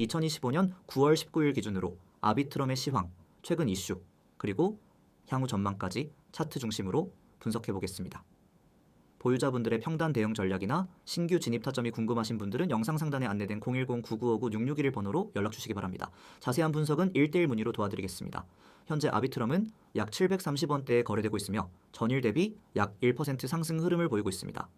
2025년 9월 19일 기준으로 아비트럼의 시황, 최근 이슈, 그리고 향후 전망까지 차트 중심으로 분석해 보겠습니다. 보유자분들의 평단 대응 전략이나 신규 진입 타점이 궁금하신 분들은 영상 상단에 안내된 010-9959-6611 번호로 연락 주시기 바랍니다. 자세한 분석은 1:1 문의로 도와드리겠습니다. 현재 아비트럼은 약 730원대에 거래되고 있으며 전일 대비 약 1% 상승 흐름을 보이고 있습니다.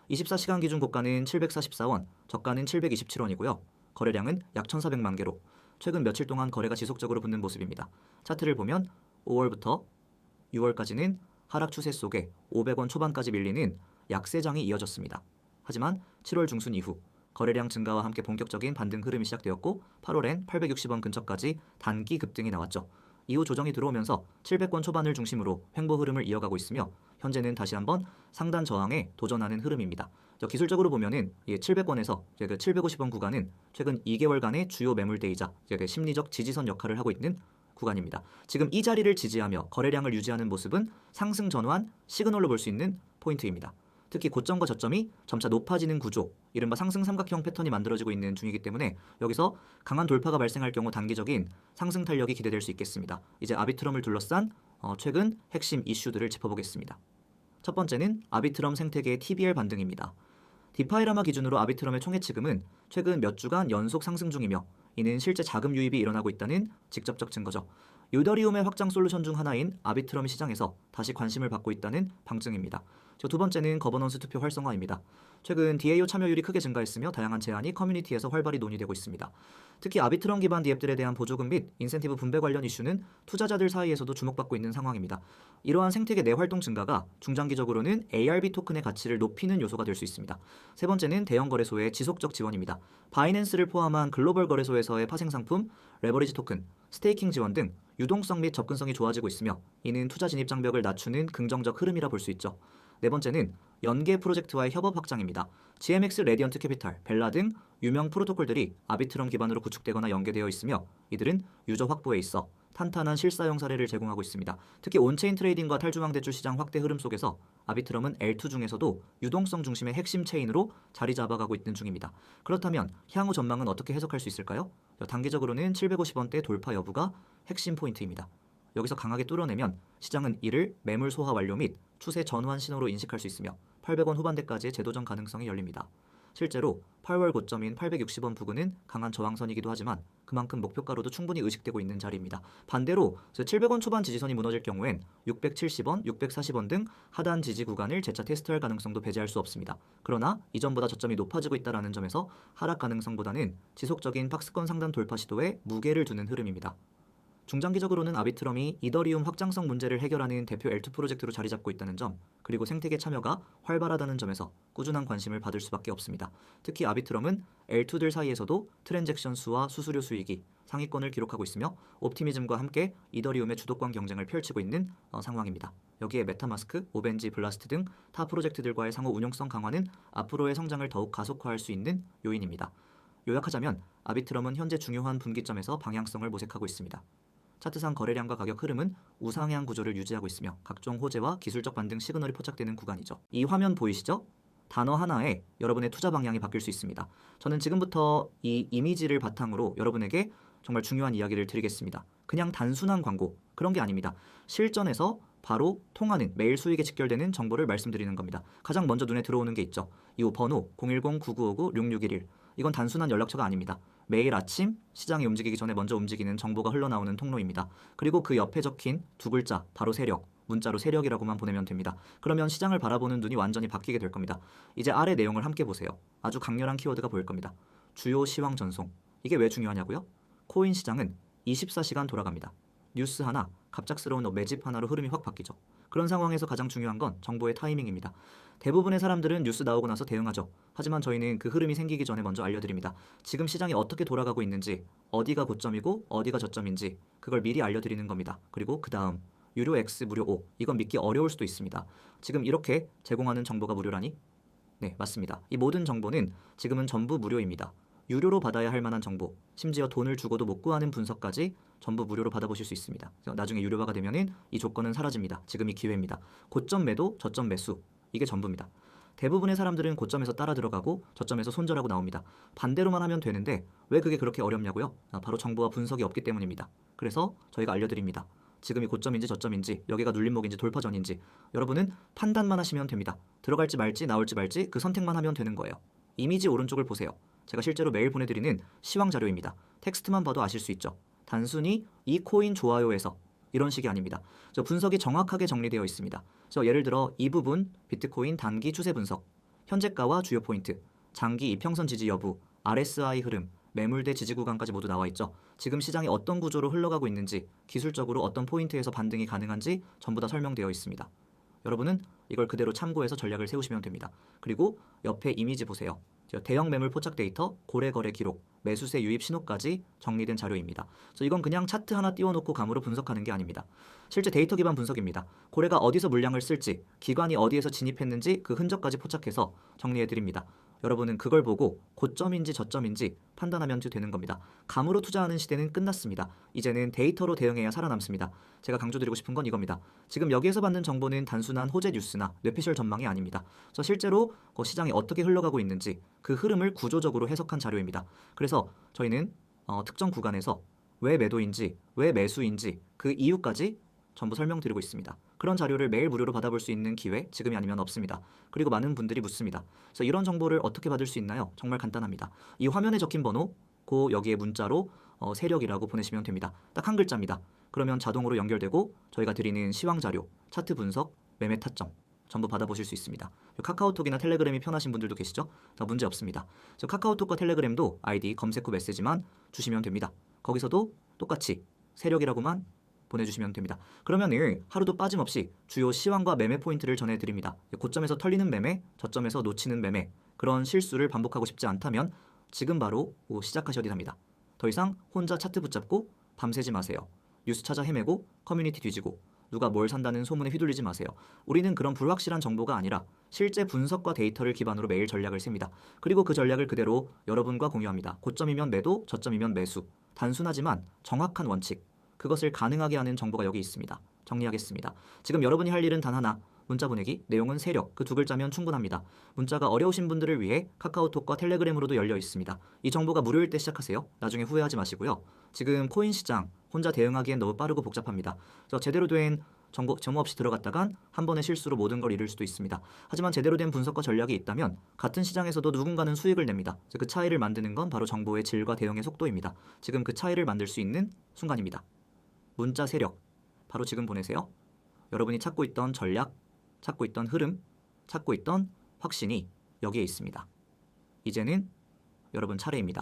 24시간 기준 고가는 744원, 저가는 727원이고요. 거래량은 약 1,400만 개로 최근 며칠 동안 거래가 지속적으로 붙는 모습입니다. 차트를 보면 5월부터 6월까지는 하락 추세 속에 500원 초반까지 밀리는 약세장이 이어졌습니다. 하지만 7월 중순 이후 거래량 증가와 함께 본격적인 반등 흐름이 시작되었고 8월엔 860원 근처까지 단기 급등이 나왔죠. 이후 조정이 들어오면서 700원 초반을 중심으로 횡보 흐름을 이어가고 있으며 현재는 다시 한번 상단 저항에 도전하는 흐름입니다. 기술적으로 보면은 700원에서 750원 구간은 최근 2개월간의 주요 매물대이자 심리적 지지선 역할을 하고 있는 구간입니다. 지금 이 자리를 지지하며 거래량을 유지하는 모습은 상승 전환 시그널로 볼 수 있는 포인트입니다. 특히 고점과 저점이 점차 높아지는 구조, 이른바 상승 삼각형 패턴이 만들어지고 있는 중이기 때문에 여기서 강한 돌파가 발생할 경우 단기적인 상승 탄력이 기대될 수 있겠습니다. 이제 아비트럼을 둘러싼 최근 핵심 이슈들을 짚어보겠습니다. 첫 번째는 아비트럼 생태계의 TBL 반등입니다. 디파이라마 기준으로 아비트럼의 총해치금은 최근 몇 주간 연속 상승 중이며 이는 실제 자금 유입이 일어나고 있다는 직접적 증거죠. 유더리움의 확장 솔루션 중 하나인 아비트럼 시장에서 다시 관심을 받고 있다는 방증입니다. 두 번째는 거버넌스 투표 활성화입니다. 최근 DAO 참여율이 크게 증가했으며 다양한 제안이 커뮤니티에서 활발히 논의되고 있습니다. 특히 아비트럼 기반 디앱들에 대한 보조금 및 인센티브 분배 관련 이슈는 투자자들 사이에서도 주목받고 있는 상황입니다. 이러한 생태계 내 활동 증가가 중장기적으로는 ARB 토큰의 가치를 높이는 요소가 될 수 있습니다. 세 번째는 대형 거래소의 지속적 지원입니다. 바이낸스를 포함한 글로벌 거래소에서의 파생 상품, 레버리지 토큰, 스테이킹 지원 등 유동성 및 접근성이 좋아지고 있으며 이는 투자 진입 장벽을 낮추는 긍정적 흐름이라 볼 수 있죠. 네 번째는 연계 프로젝트와의 협업 확장입니다. GMX, 레디언트 캐피탈, 벨라 등 유명 프로토콜들이 아비트럼 기반으로 구축되거나 연계되어 있으며 이들은 유저 확보에 있어 탄탄한 실사용 사례를 제공하고 있습니다. 특히 온체인 트레이딩과 탈중앙 대출 시장 확대 흐름 속에서 아비트럼은 L2 중에서도 유동성 중심의 핵심 체인으로 자리 잡아가고 있는 중입니다. 그렇다면 향후 전망은 어떻게 해석할 수 있을까요? 단기적으로는 750원대 돌파 여부가 핵심 포인트입니다. 여기서 강하게 뚫어내면 시장은 이를 매물 소화 완료 및 추세 전환 신호로 인식할 수 있으며 800원 후반대까지의 재도전 가능성이 열립니다. 실제로 8월 고점인 860원 부근은 강한 저항선이기도 하지만 그만큼 목표가로도 충분히 의식되고 있는 자리입니다. 반대로 700원 초반 지지선이 무너질 경우엔 670원, 640원 등 하단 지지 구간을 재차 테스트할 가능성도 배제할 수 없습니다. 그러나 이전보다 저점이 높아지고 있다는 점에서 하락 가능성보다는 지속적인 박스권 상단 돌파 시도에 무게를 두는 흐름입니다. 중장기적으로는 아비트럼이 이더리움 확장성 문제를 해결하는 대표 L2 프로젝트로 자리 잡고 있다는 점, 그리고 생태계 참여가 활발하다는 점에서 꾸준한 관심을 받을 수밖에 없습니다. 특히 아비트럼은 L2들 사이에서도 트랜잭션 수와 수수료 수익이 상위권을 기록하고 있으며 옵티미즘과 함께 이더리움의 주도권 경쟁을 펼치고 있는 상황입니다. 여기에 메타마스크, 오벤지, 블라스트 등 타 프로젝트들과의 상호 운용성 강화는 앞으로의 성장을 더욱 가속화할 수 있는 요인입니다. 요약하자면 아비트럼은 현재 중요한 분기점에서 방향성을 모색하고 있습니다. 차트상 거래량과 가격 흐름은 우상향 구조를 유지하고 있으며 각종 호재와 기술적 반등 시그널이 포착되는 구간이죠. 이 화면 보이시죠? 단어 하나에 여러분의 투자 방향이 바뀔 수 있습니다. 저는 지금부터 이 이미지를 바탕으로 여러분에게 정말 중요한 이야기를 드리겠습니다. 그냥 단순한 광고, 그런 게 아닙니다. 실전에서 바로 통하는 매일 수익에 직결되는 정보를 말씀드리는 겁니다. 가장 먼저 눈에 들어오는 게 있죠. 이후 번호 010-9959-6611. 이건 단순한 연락처가 아닙니다. 매일 아침 시장이 움직이기 전에 먼저 움직이는 정보가 흘러나오는 통로입니다. 그리고 그 옆에 적힌 두 글자, 바로 세력, 문자로 세력이라고만 보내면 됩니다. 그러면 시장을 바라보는 눈이 완전히 바뀌게 될 겁니다. 이제 아래 내용을 함께 보세요. 아주 강렬한 키워드가 보일 겁니다. 주요 시황 전송. 이게 왜 중요하냐고요? 코인 시장은 24시간 돌아갑니다. 뉴스 하나, 갑작스러운 매집 하나로 흐름이 확 바뀌죠. 그런 상황에서 가장 중요한 건 정보의 타이밍입니다. 대부분의 사람들은 뉴스 나오고 나서 대응하죠. 하지만 저희는 그 흐름이 생기기 전에 먼저 알려드립니다. 지금 시장이 어떻게 돌아가고 있는지, 어디가 고점이고 어디가 저점인지 그걸 미리 알려드리는 겁니다. 그리고 그 다음 유료 X, 무료 O, 이건 믿기 어려울 수도 있습니다. 지금 이렇게 제공하는 정보가 무료라니? 네, 맞습니다. 이 모든 정보는 지금은 전부 무료입니다. 유료로 받아야 할 만한 정보, 심지어 돈을 주고도 못 구하는 분석까지 전부 무료로 받아보실 수 있습니다. 나중에 유료화가 되면은 이 조건은 사라집니다. 지금이 기회입니다. 고점 매도, 저점 매수, 이게 전부입니다. 대부분의 사람들은 고점에서 따라 들어가고 저점에서 손절하고 나옵니다. 반대로만 하면 되는데 왜 그게 그렇게 어렵냐고요? 바로 정보와 분석이 없기 때문입니다. 그래서 저희가 알려드립니다. 지금이 고점인지 저점인지, 여기가 눌림목인지 돌파전인지 여러분은 판단만 하시면 됩니다. 들어갈지 말지 나올지 말지 그 선택만 하면 되는 거예요. 이미지 오른쪽을 보세요. 제가 실제로 매일 보내드리는 시황 자료입니다. 텍스트만 봐도 아실 수 있죠. 단순히 이 코인 좋아요에서 이런 식이 아닙니다. 분석이 정확하게 정리되어 있습니다. 예를 들어 이 부분 비트코인 단기 추세 분석, 현재가와 주요 포인트, 장기 이평선 지지 여부, RSI 흐름, 매물대 지지 구간까지 모두 나와 있죠. 지금 시장이 어떤 구조로 흘러가고 있는지, 기술적으로 어떤 포인트에서 반등이 가능한지 전부 다 설명되어 있습니다. 여러분은 이걸 그대로 참고해서 전략을 세우시면 됩니다. 그리고 옆에 이미지 보세요. 대형 매물 포착 데이터, 고래 거래 기록, 매수세 유입 신호까지 정리된 자료입니다. 이건 그냥 차트 하나 띄워놓고 감으로 분석하는 게 아닙니다. 실제 데이터 기반 분석입니다. 고래가 어디서 물량을 쓸지, 기관이 어디에서 진입했는지 그 흔적까지 포착해서 정리해드립니다. 여러분은 그걸 보고 고점인지 저점인지 판단하면 되는 겁니다. 감으로 투자하는 시대는 끝났습니다. 이제는 데이터로 대응해야 살아남습니다. 제가 강조드리고 싶은 건 이겁니다. 지금 여기에서 받는 정보는 단순한 호재 뉴스나 뇌피셜 전망이 아닙니다. 실제로 시장이 어떻게 흘러가고 있는지 그 흐름을 구조적으로 해석한 자료입니다. 그래서 저희는 특정 구간에서 왜 매도인지, 왜 매수인지 그 이유까지 전부 설명드리고 있습니다. 그런 자료를 매일 무료로 받아볼 수 있는 기회 지금이 아니면 없습니다. 그리고 많은 분들이 묻습니다. 그래서 이런 정보를 어떻게 받을 수 있나요? 정말 간단합니다. 이 화면에 적힌 번호, 여기에 문자로 세력이라고 보내시면 됩니다. 딱 한 글자입니다. 그러면 자동으로 연결되고 저희가 드리는 시황 자료, 차트 분석, 매매 타점 전부 받아보실 수 있습니다. 카카오톡이나 텔레그램이 편하신 분들도 계시죠? 다 문제 없습니다. 카카오톡과 텔레그램도 아이디 검색 후 메시지만 주시면 됩니다. 거기서도 똑같이 세력이라고만 보내주시면 됩니다. 그러면 하루도 빠짐없이 주요 시황과 매매 포인트를 전해드립니다. 고점에서 털리는 매매, 저점에서 놓치는 매매, 그런 실수를 반복하고 싶지 않다면 지금 바로 시작하셔야 합니다. 더 이상 혼자 차트 붙잡고 밤새지 마세요. 뉴스 찾아 헤매고 커뮤니티 뒤지고 누가 뭘 산다는 소문에 휘둘리지 마세요. 우리는 그런 불확실한 정보가 아니라 실제 분석과 데이터를 기반으로 매일 전략을 셉니다. 그리고 그 전략을 그대로 여러분과 공유합니다. 고점이면 매도, 저점이면 매수. 단순하지만 정확한 원칙. 그것을 가능하게 하는 정보가 여기 있습니다. 정리하겠습니다. 지금 여러분이 할 일은 단 하나. 문자 보내기, 내용은 세력, 그 두 글자면 충분합니다. 문자가 어려우신 분들을 위해 카카오톡과 텔레그램으로도 열려 있습니다. 이 정보가 무료일 때 시작하세요. 나중에 후회하지 마시고요. 지금 코인 시장 혼자 대응하기엔 너무 빠르고 복잡합니다. 그래서 제대로 된 정보 없이 들어갔다간 한 번의 실수로 모든 걸 잃을 수도 있습니다. 하지만 제대로 된 분석과 전략이 있다면 같은 시장에서도 누군가는 수익을 냅니다. 그 차이를 만드는 건 바로 정보의 질과 대응의 속도입니다. 지금 그 차이를 만들 수 있는 순간입니다. 문자 세력 바로 지금 보내세요. 여러분이 찾고 있던 전략, 찾고 있던 흐름, 찾고 있던 확신이 여기에 있습니다. 이제는 여러분 차례입니다.